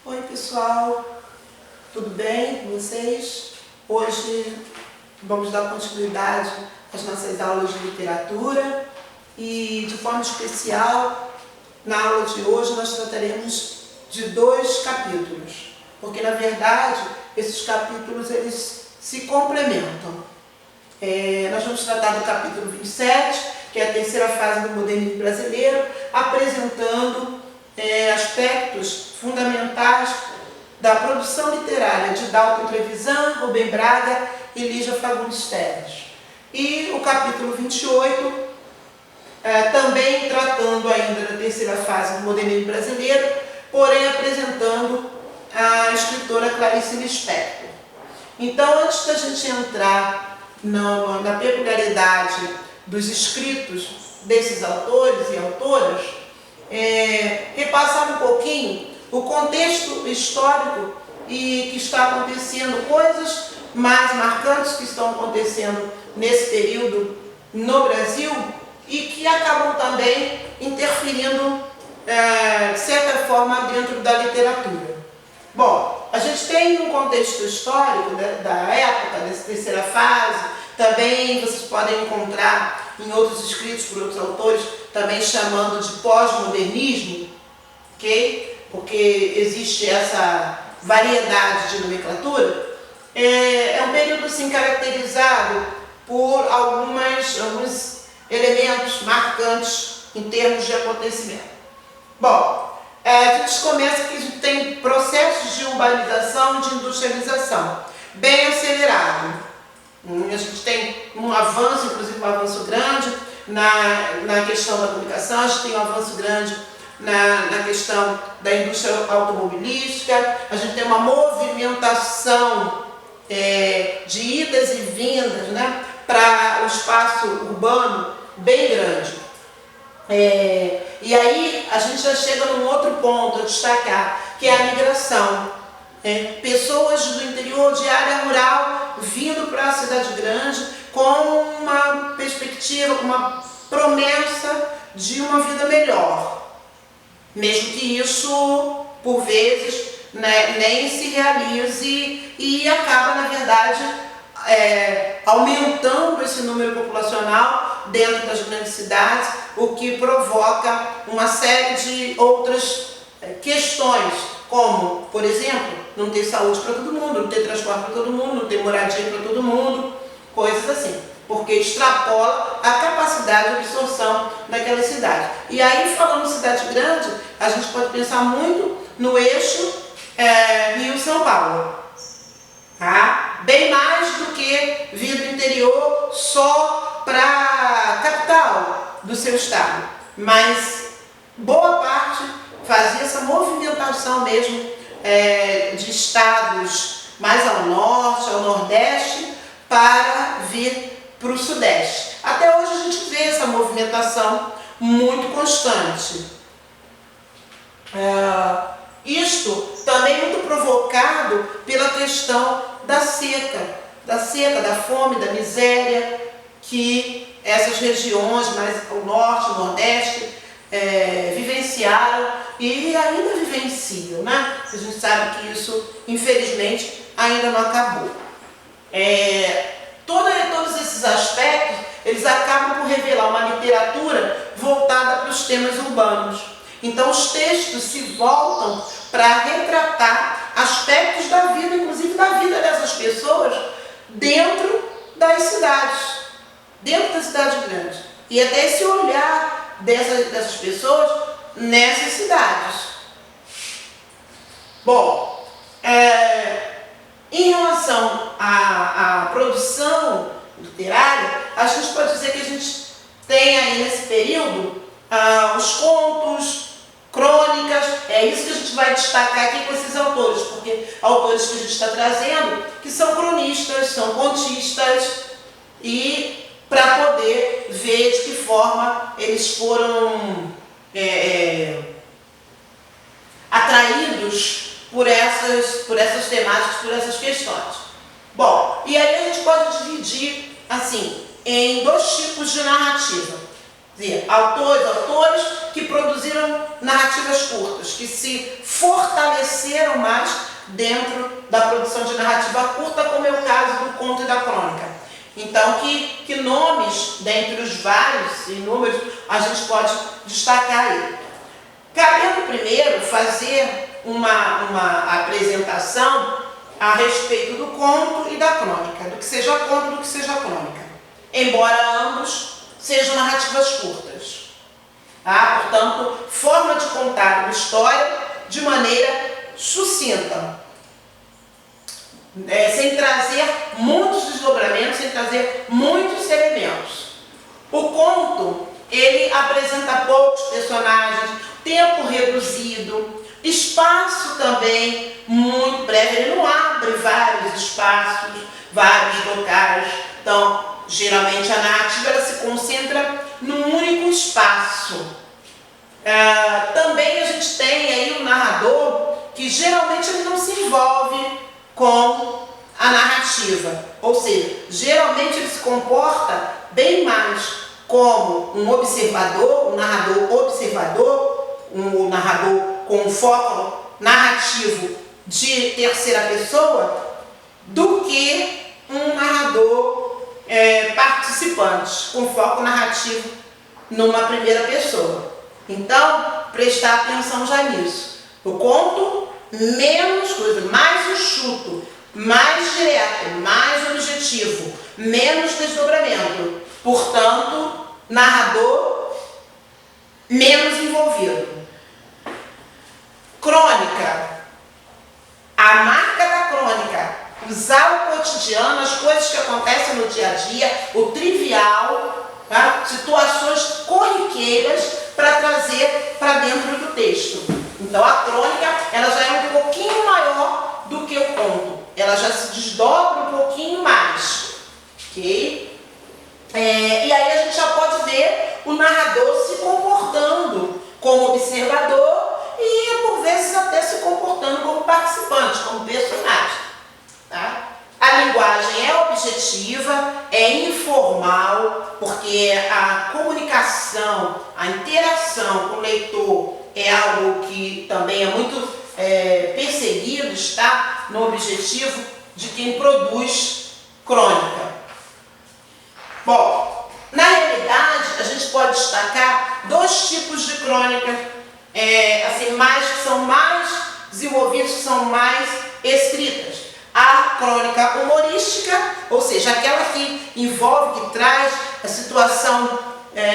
Oi pessoal, tudo bem com vocês? Hoje vamos dar continuidade às nossas aulas de literatura e de forma especial na aula de hoje nós trataremos de 2 capítulos, porque na verdade esses capítulos eles se complementam. Nós vamos tratar do capítulo 27, que é a terceira fase do modernismo brasileiro, apresentando aspectos fundamentais da produção literária de Dalton Trevisan, Rubem Braga e Lígia Fagundes Teles. E o capítulo 28, também tratando ainda da terceira fase do modernismo brasileiro, porém apresentando a escritora Clarice Lispector. Então, antes da gente entrar na peculiaridade dos escritos desses autores e autoras, repassar um pouquinho o contexto histórico e que está acontecendo, coisas mais marcantes que estão acontecendo nesse período no Brasil e que acabam também interferindo, de certa forma, dentro da literatura. Bom, a gente tem um contexto histórico da época, dessa terceira fase, também vocês podem encontrar em outros escritos por outros autores, também chamando de pós-modernismo, ok? Porque existe essa variedade de nomenclatura. É um período assim, caracterizado por alguns elementos marcantes em termos de acontecimento. Bom, a gente começa que a gente tem processos de urbanização e de industrialização bem acelerado. A gente tem um avanço, inclusive um avanço grande na questão da comunicação, a gente tem um avanço grande na questão da indústria automobilística, a gente tem uma movimentação de idas e vindas, né, para o espaço urbano bem grande. E aí a gente já chega num outro ponto a destacar, que é a migração. Pessoas do interior, de área rural, vindo para a cidade grande com uma perspectiva, com uma promessa de uma vida melhor. Mesmo que isso, por vezes, nem se realize e acaba, na verdade, aumentando esse número populacional dentro das grandes cidades, o que provoca uma série de outras questões, como, por exemplo, não ter saúde para todo mundo, não ter transporte para todo mundo, não ter moradia para todo mundo, coisas assim, porque extrapola a capacidade de absorção daquela cidade. E aí, falando de cidade grande, a gente pode pensar muito no eixo Rio-São Paulo. Tá? Bem mais do que vir do interior só para a capital do seu estado, mas boa parte fazia essa movimentação mesmo de estados mais ao norte, ao nordeste, para vir para o sudeste. Até hoje a gente vê essa movimentação muito constante. Isto também muito provocado pela questão da seca, da fome, da miséria, que essas regiões mais ao norte, ao nordeste, vivenciaram e ainda vivenciam, né? A gente sabe que isso, infelizmente, ainda não acabou. Todos esses aspectos, eles acabam por revelar uma literatura voltada para os temas urbanos. Então, os textos se voltam para retratar aspectos da vida, inclusive da vida dessas pessoas, dentro das cidades, dentro da cidade grande. E até esse olhar dessas pessoas nessas cidades. Bom, em relação à produção literária, a gente pode dizer que a gente tem aí nesse período os contos, crônicas, é isso que a gente vai destacar aqui com esses autores, porque autores que a gente está trazendo, que são cronistas, são contistas, e para poder ver de que forma eles foram atraídos por essas temáticas, por essas questões. Bom, e aí a gente pode dividir assim em 2 tipos de narrativa. Quer dizer, autores que produziram narrativas curtas, que se fortaleceram mais dentro da produção de narrativa curta, como é o caso do conto e da crônica. Então, que nomes, dentre os vários inúmeros, a gente pode destacar aí. Cabendo primeiro fazer uma apresentação a respeito do conto e da crônica, do que seja conto e do que seja crônica, embora ambos sejam narrativas curtas. Tá? Portanto, forma de contar uma história de maneira sucinta, sem trazer muitos desdobramentos, sem trazer muitos elementos. O conto, ele apresenta poucos personagens, tempo reduzido, espaço também muito breve, ele não abre vários espaços, vários locais. Então, geralmente a narrativa ela se concentra num único espaço. Também a gente tem aí o narrador que geralmente ele não se envolve com a narrativa, ou seja, geralmente ele se comporta bem mais como um observador, um narrador observador, um narrador com um foco narrativo de terceira pessoa, do que um narrador participante, com foco narrativo numa primeira pessoa. Então, prestar atenção já nisso. O conto, menos coisa, mais enxuto, mais direto, mais objetivo, menos desdobramento. Portanto, narrador menos envolvido. Crônica. A marca da crônica, usar o cotidiano, as coisas que acontecem no dia a dia, o trivial, tá? Situações corriqueiras para trazer para dentro do texto. Então a crônica ela já é um pouquinho maior do que o conto, ela já se desdobra um pouquinho mais, ok? E aí a gente já pode ver o narrador se comportando como observador e por vezes até se comportando como participante, como personagem. Tá? A linguagem é objetiva, é informal, porque a comunicação, a interação com o leitor é algo que também é muito perseguido, está no objetivo de quem produz crônica. Bom, na realidade, a gente pode destacar dois tipos de crônica, que são mais desenvolvidos, que são mais escritas. A crônica humorística, ou seja, aquela que envolve, que traz a situação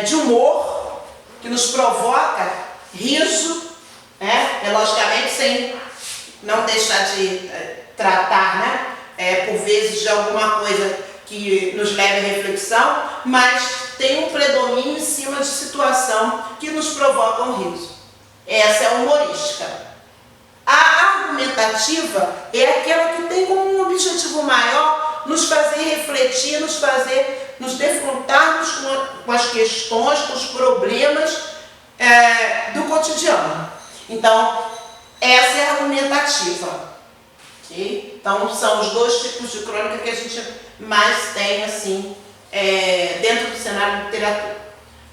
de humor, que nos provoca riso, logicamente sem não deixar de tratar, por vezes, de alguma coisa que nos leve à reflexão, mas tem um predomínio em cima de situação que nos provoca um riso. Essa é a humorística. A argumentativa é aquela que tem como um objetivo maior nos fazer refletir, nos defrontarmos com as questões, com os problemas do cotidiano. Então, essa é a argumentativa. Okay? Então, são os dois tipos de crônica que a gente mais tem assim, dentro do cenário de literatura.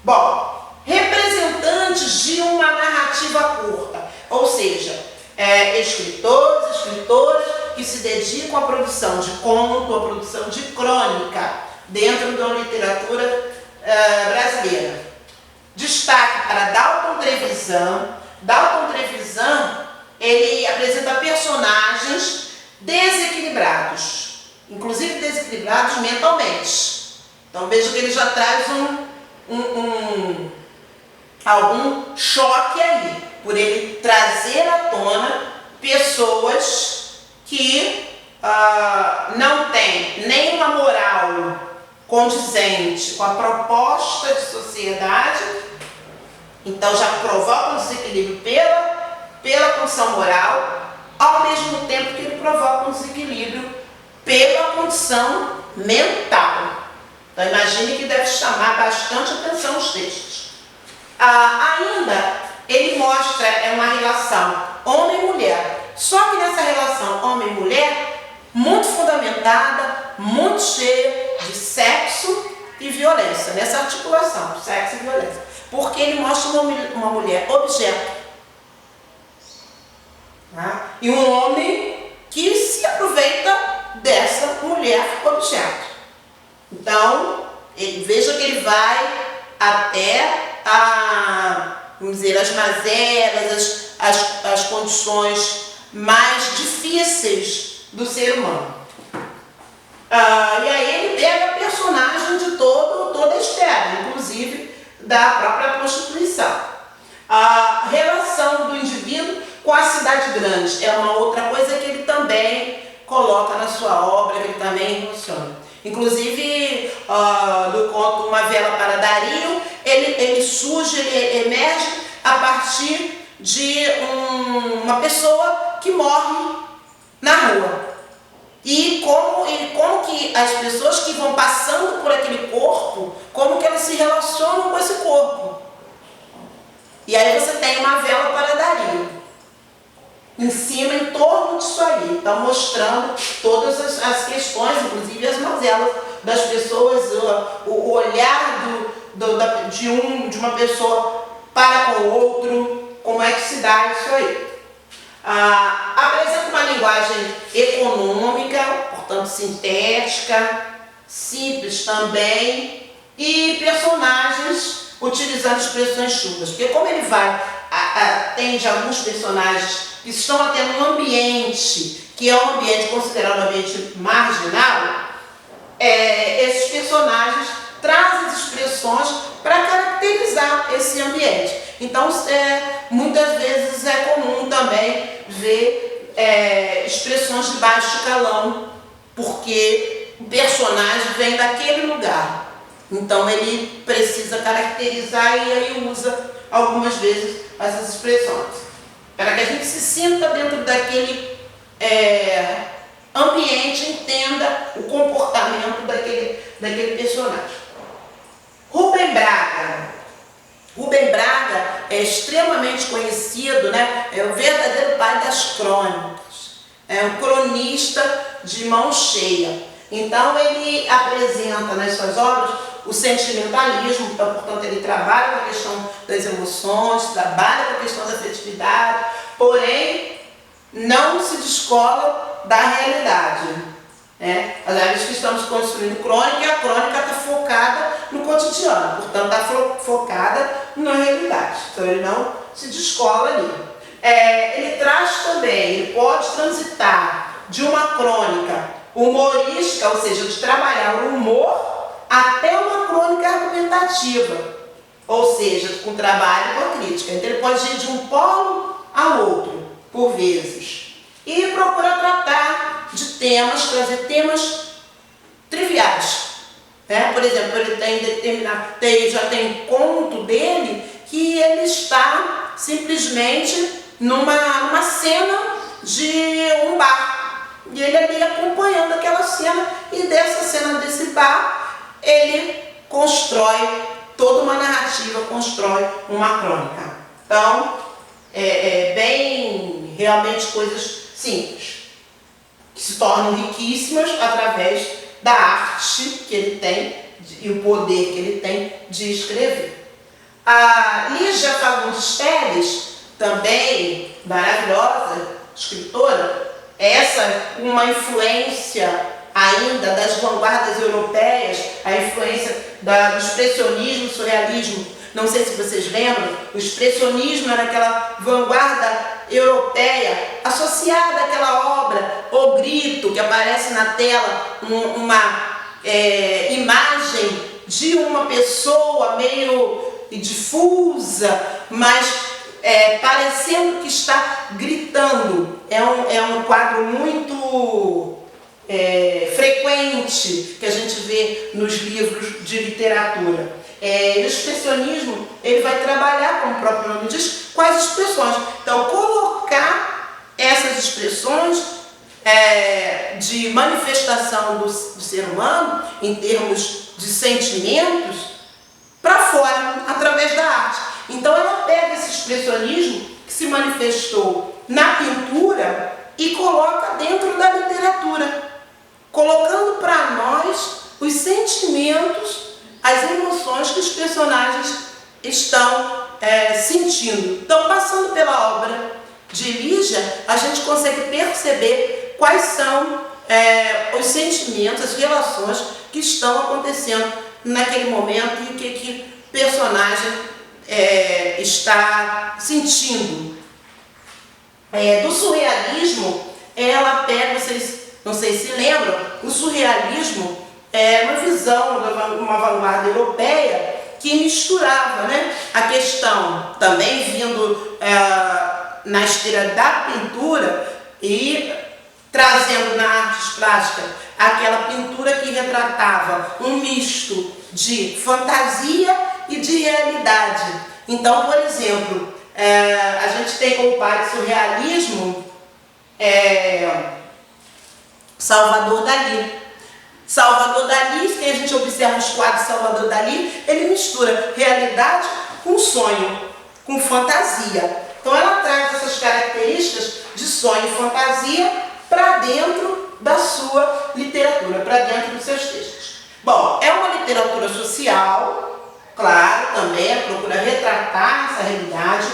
Bom, representantes de uma narrativa curta, ou seja, escritores, escritoras que se dedicam à produção de conto, à produção de crônica dentro da literatura brasileira. Destaque para Dalton Trevisan. Dalton Trevisan, ele apresenta personagens desequilibrados, inclusive desequilibrados mentalmente. Então veja que ele já traz algum choque aí, por ele trazer à tona pessoas que não têm nenhuma moral condizente com a proposta de sociedade, então já provoca um desequilíbrio pela condição moral, ao mesmo tempo que ele provoca um desequilíbrio pela condição mental. Então imagine que deve chamar bastante atenção os textos. Ainda ele mostra uma relação homem e mulher, só que nessa relação homem e mulher muito fundamentada, muito cheia de sexo, e violência, nessa articulação, sexo e violência. Porque ele mostra uma mulher objeto, tá? E um homem que se aproveita dessa mulher objeto. Então, veja que ele vai até vamos dizer, as mazelas, as condições mais difíceis do ser humano. E aí ele pega a personagem de toda a história, inclusive da própria prostituição. A relação do indivíduo com a cidade grande é uma outra coisa que ele também coloca na sua obra, que ele também emociona. Inclusive, no conto Uma Vela para Dario, ele surge, ele emerge a partir de uma pessoa que morre na rua. E como que as pessoas que vão passando por aquele corpo, como que elas se relacionam com esse corpo. E aí você tem Uma Vela para Dario, em cima, em torno disso aí. Então, mostrando todas as questões, inclusive as mazelas das pessoas, o olhar de uma pessoa para com o outro, como é que se dá isso aí. Apresenta uma linguagem econômica, portanto sintética, simples também, e personagens utilizando expressões chulas. Porque como ele atende alguns personagens que estão até num ambiente que é um ambiente considerado um ambiente marginal, esses personagens trazem expressões para caracterizar esse ambiente. Então, muitas vezes é comum também ver expressões de baixo calão, porque o personagem vem daquele lugar. Então, ele precisa caracterizar e aí usa algumas vezes essas expressões, para que a gente se sinta dentro daquele ambiente, entenda o comportamento daquele personagem. Rubem Braga é extremamente conhecido, né? É o verdadeiro pai das crônicas, é um cronista de mão cheia. Então ele apresenta nas suas obras o sentimentalismo, então, portanto, ele trabalha com a questão das emoções, trabalha com a questão da afetividade, porém não se descola da realidade. Às vezes que estamos construindo crônica, e a crônica está focada no cotidiano, portanto está focada na realidade, então ele não se descola ali. Ele traz também, ele pode transitar de uma crônica humorística, ou seja, de trabalhar o humor, até uma crônica argumentativa, ou seja, com trabalho com a crítica. Então ele pode ir de um polo ao outro, por vezes, e procura tratar de temas, trazer temas triviais. Por exemplo, ele já tem conto dele que ele está simplesmente numa cena de um bar. E ele ali acompanhando aquela cena, e dessa cena desse bar, ele constrói toda uma narrativa, constrói uma crônica. Então, bem, realmente coisas simples, que se tornam riquíssimas através da arte que ele tem e o poder que ele tem de escrever. A Lígia Fagundes Telles, também maravilhosa escritora, essa uma influência ainda das vanguardas europeias, a influência do expressionismo, surrealismo. Não sei se vocês lembram, o expressionismo era aquela vanguarda europeia associada àquela obra, O Grito, que aparece na tela uma imagem de uma pessoa meio difusa, mas parecendo que está gritando. É um quadro muito frequente que a gente vê nos livros de literatura. O expressionismo, ele vai trabalhar, como o próprio nome diz, com as expressões. Então, colocar essas expressões de manifestação do ser humano, em termos de sentimentos, para fora, através da arte. Então, ela pega esse expressionismo que se manifestou na pintura e coloca dentro da literatura, colocando para nós os sentimentos as emoções que os personagens estão sentindo. Então, passando pela obra de Lígia, a gente consegue perceber quais são os sentimentos, as relações que estão acontecendo naquele momento e o que o personagem está sentindo. Do surrealismo, ela pega, vocês não sei se lembram, o surrealismo é uma visão, uma vanguarda europeia que misturava, né, a questão, também vindo na esteira da pintura e trazendo na arte plástica aquela pintura que retratava um misto de fantasia e de realidade. Então, por exemplo, a gente tem como pai de surrealismo Salvador Dalí. Salvador Dalí, se a gente observa os quadros de Salvador Dalí, ele mistura realidade com sonho, com fantasia. Então ela traz essas características de sonho e fantasia para dentro da sua literatura, para dentro dos seus textos. Bom, é uma literatura social, claro, também ela procura retratar essa realidade,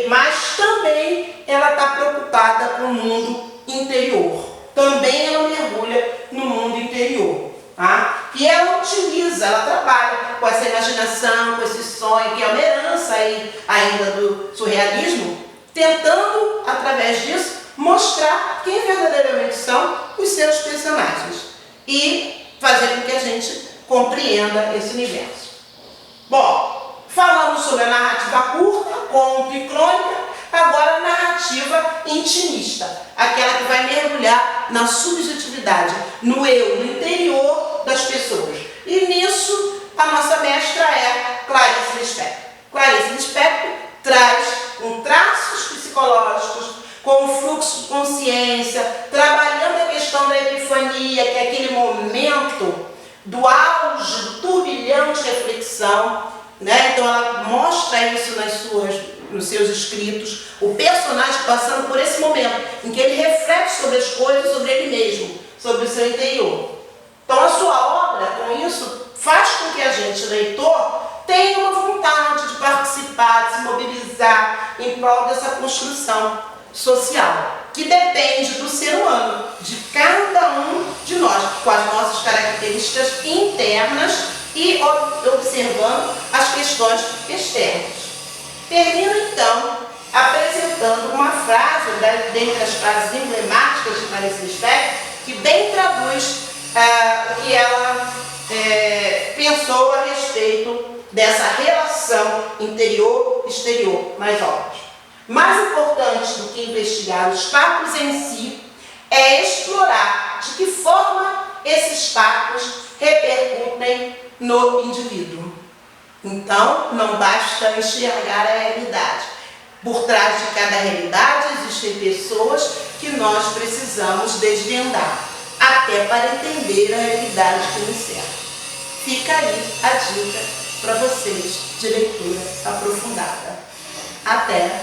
mas também ela está preocupada com o mundo interior. Também ela mergulha no mundo interior. Tá? E ela utiliza, ela trabalha com essa imaginação, com esse sonho, que é uma herança aí, ainda do surrealismo, tentando, através disso, mostrar quem verdadeiramente são os seus personagens e fazer com que a gente compreenda esse universo. Bom, falamos sobre a narrativa curta, conto e crônica, agora a narrativa intimista, aquela que vai mergulhar na subjetividade, no eu, no interior das pessoas. E nisso a nossa mestra é Clarice Lispector. Clarice Lispector traz com traços psicológicos, com o fluxo de consciência, trabalhando a questão da epifania, que é aquele momento do auge, do turbilhão de reflexão, né? Então ela mostra isso nos seus escritos, o personagem passando por esse momento em que ele reflete sobre as coisas, sobre ele mesmo, sobre o seu interior. Então a sua obra, com isso, faz com que a gente, leitor, tenha uma vontade de participar, de se mobilizar em prol dessa construção social, que depende do ser humano, de cada um de nós, com as nossas características internas e observando as questões externas. Termino então apresentando uma frase, dentre as frases emblemáticas de Clarice Lispector, que bem traduz o que ela pensou a respeito dessa relação interior-exterior nas obras. Mais importante do que investigar os fatos em si é explorar de que forma esses fatos repercutem no indivíduo. Então, não basta enxergar a realidade. Por trás de cada realidade existem pessoas que nós precisamos desvendar, até para entender a realidade que nos cerca. Fica aí a dica para vocês de leitura aprofundada. Até